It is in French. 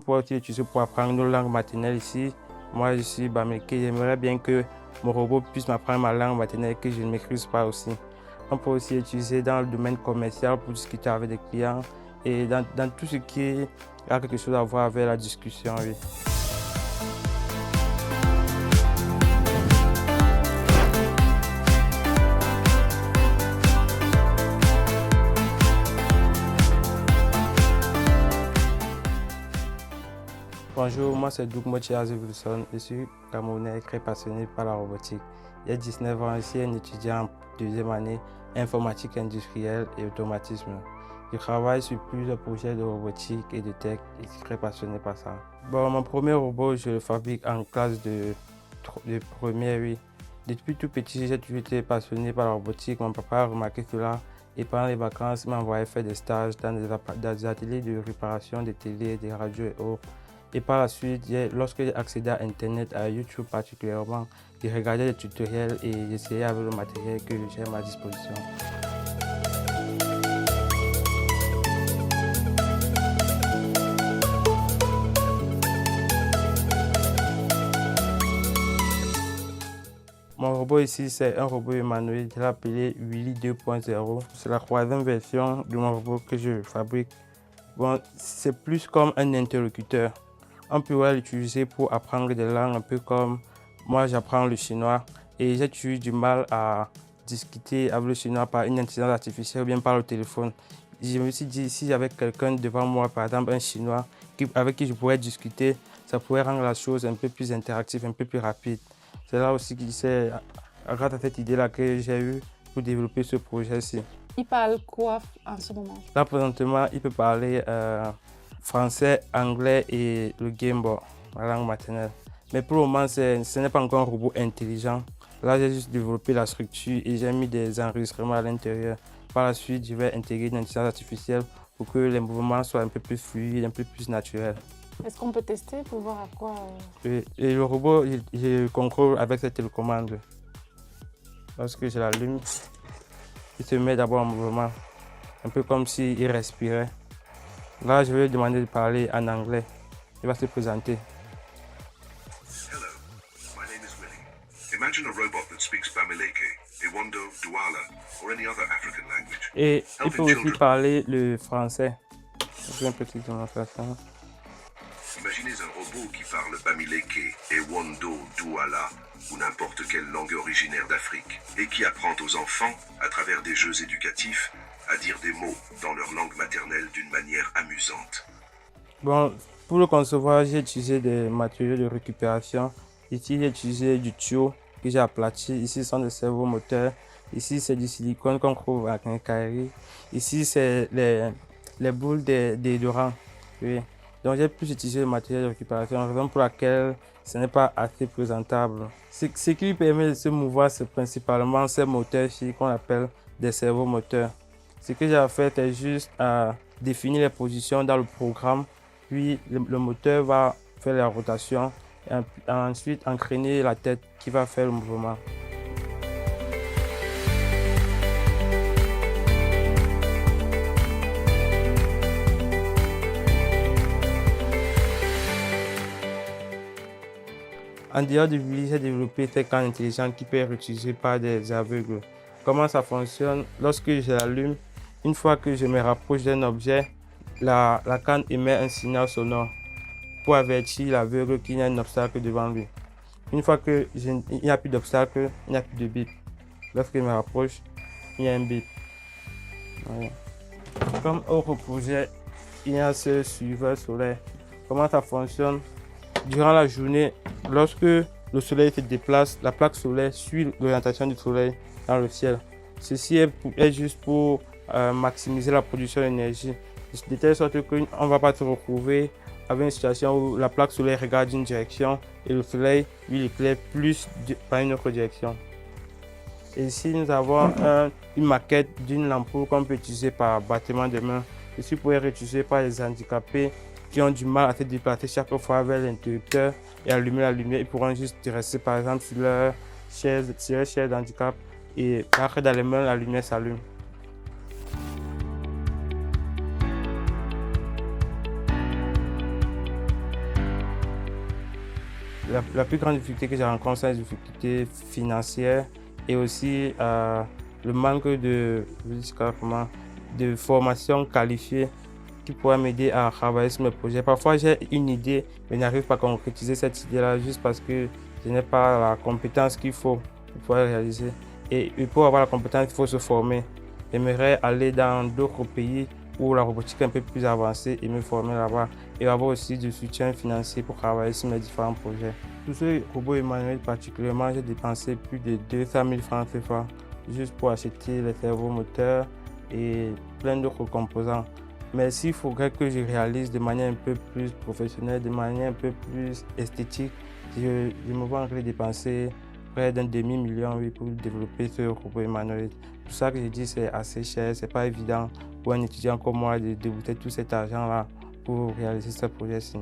pourrait aussi l'utiliser pour apprendre nos langues maternelles ici. Moi, je suis Bamileke, j'aimerais bien que mon robot puisse m'apprendre ma langue maternelle que je ne maîtrise pas aussi. On peut aussi l'utiliser dans le domaine commercial pour discuter avec des clients et dans tout ce qui a quelque chose à voir avec la discussion. Oui. Bonjour, moi c'est Doug Mochiazi Wilson. Je suis camerounais très passionné par la robotique. Il y a 19 ans, je suis un étudiant en deuxième année informatique industrielle et automatisme. Je travaille sur plusieurs projets de robotique et de tech et je suis très passionné par ça. Bon, mon premier robot, je le fabrique en classe de première, oui. Depuis tout petit, j'ai toujours été passionné par la robotique. Mon papa a remarqué cela et pendant les vacances, il m'a envoyé faire des stages dans des ateliers de réparation des télés, des radios et autres. Et par la suite, lorsque j'ai accédé à Internet, à YouTube particulièrement, j'ai regardé les tutoriels et j'essayais avec le matériel que j'ai à ma disposition. Mon robot ici, c'est un robot humanoïde, je l'ai appelé Willy 2.0. C'est la troisième version de mon robot que je fabrique. Bon, c'est plus comme un interlocuteur. On peut l'utiliser pour apprendre des langues, un peu comme moi j'apprends le chinois et j'ai toujours du mal à discuter avec le chinois par une intelligence artificielle ou bien par le téléphone. Je me suis dit, si j'avais quelqu'un devant moi, par exemple un chinois avec qui je pourrais discuter, ça pourrait rendre la chose un peu plus interactive, un peu plus rapide. C'est là aussi que c'est grâce à cette idée-là que j'ai eu pour développer ce projet-ci. Il parle quoi en ce moment? Là, présentement, il peut parler français, anglais et le Game Boy, ma langue maternelle. Mais pour le moment, ce n'est pas encore un robot intelligent. Là, j'ai juste développé la structure et j'ai mis des enregistrements à l'intérieur. Par la suite, je vais intégrer une intelligence artificielle pour que les mouvements soient un peu plus fluides, un peu plus naturels. Est-ce qu'on peut tester pour voir à quoi... Et le robot, je contrôle avec cette télécommande. Lorsque je l'allume, il se met d'abord en mouvement, un peu comme s'il respirait. Là, je vais lui demander de parler en anglais. Il va se présenter. Hello, my name is Willy. Imagine a robot that speaks Bamileke, Ewondo, Douala, or any other African language. Et il peut aussi parler le français. Je une petite démonstration. Imaginez un robot qui parle Bamileke, Ewondo, Douala ou n'importe quelle langue originaire d'Afrique et qui apprend aux enfants, à travers des jeux éducatifs, à dire des mots dans leur langue maternelle d'une manière amusante. Bon, pour le concevoir, j'ai utilisé des matériaux de récupération. Ici, j'ai utilisé du tuyau que j'ai aplati. Ici, ce sont des servomoteurs. Ici, c'est du silicone qu'on trouve à Quincaillerie. Ici, c'est les boules des déodorants. Oui. Donc, j'ai pu utiliser le matériel de récupération, raison pour laquelle ce n'est pas assez présentable. Ce qui lui permet de se mouvoir, c'est principalement ces moteurs-ci qu'on appelle des servomoteurs. Ce que j'ai fait, c'est juste définir les positions dans le programme, puis le moteur va faire la rotation et ensuite entraîner la tête qui va faire le mouvement. En dehors de Willy, j'ai développé cette canne intelligente qui peut être utilisée par des aveugles. Comment ça fonctionne? Lorsque je l'allume, une fois que je me rapproche d'un objet, la canne émet un signal sonore pour avertir l'aveugle qu'il y a un obstacle devant lui. Une fois qu'il n'y a plus d'obstacle, il n'y a plus de bip. Lorsque je me rapproche, il y a un bip. Voilà. Comme autre projet, il y a ce suiveur solaire. Comment ça fonctionne? Durant la journée, lorsque le soleil se déplace, la plaque solaire suit l'orientation du soleil dans le ciel. Ceci est juste pour maximiser la production d'énergie, de telle sorte qu'on ne va pas se retrouver avec une situation où la plaque solaire regarde une direction et le soleil lui éclaire plus par une autre direction. Et ici, nous avons une maquette d'une ampoule qu'on peut utiliser par battement de main. Ceci peut être utilisé par les handicapés qui ont du mal à se déplacer chaque fois vers l'interrupteur et allumer la lumière. Ils pourront juste rester par exemple sur leur chaise d'handicap et après dans les mains, la lumière s'allume. La plus grande difficulté que j'ai rencontrée, c'est la difficulté financière et aussi le manque de formation qualifiée qui pourrait m'aider à travailler sur mes projets. Parfois, j'ai une idée, mais je n'arrive pas à concrétiser cette idée-là juste parce que je n'ai pas la compétence qu'il faut pour pouvoir réaliser. Et pour avoir la compétence, il faut se former. J'aimerais aller dans d'autres pays où la robotique est un peu plus avancée et me former là-bas et avoir aussi du soutien financier pour travailler sur mes différents projets. Pour ce robot humanoïde particulièrement, j'ai dépensé plus de 200 000 francs CFA juste pour acheter les servomoteurs et plein d'autres composants. Mais s'il faudrait que je réalise de manière un peu plus professionnelle, de manière un peu plus esthétique, je me vois encore dépenser près d'un demi-million pour développer ce robot humanoïde. C'est pour ça que je dis que c'est assez cher, c'est pas évident pour un étudiant comme moi de débourser tout cet argent-là pour réaliser ce projet-ci.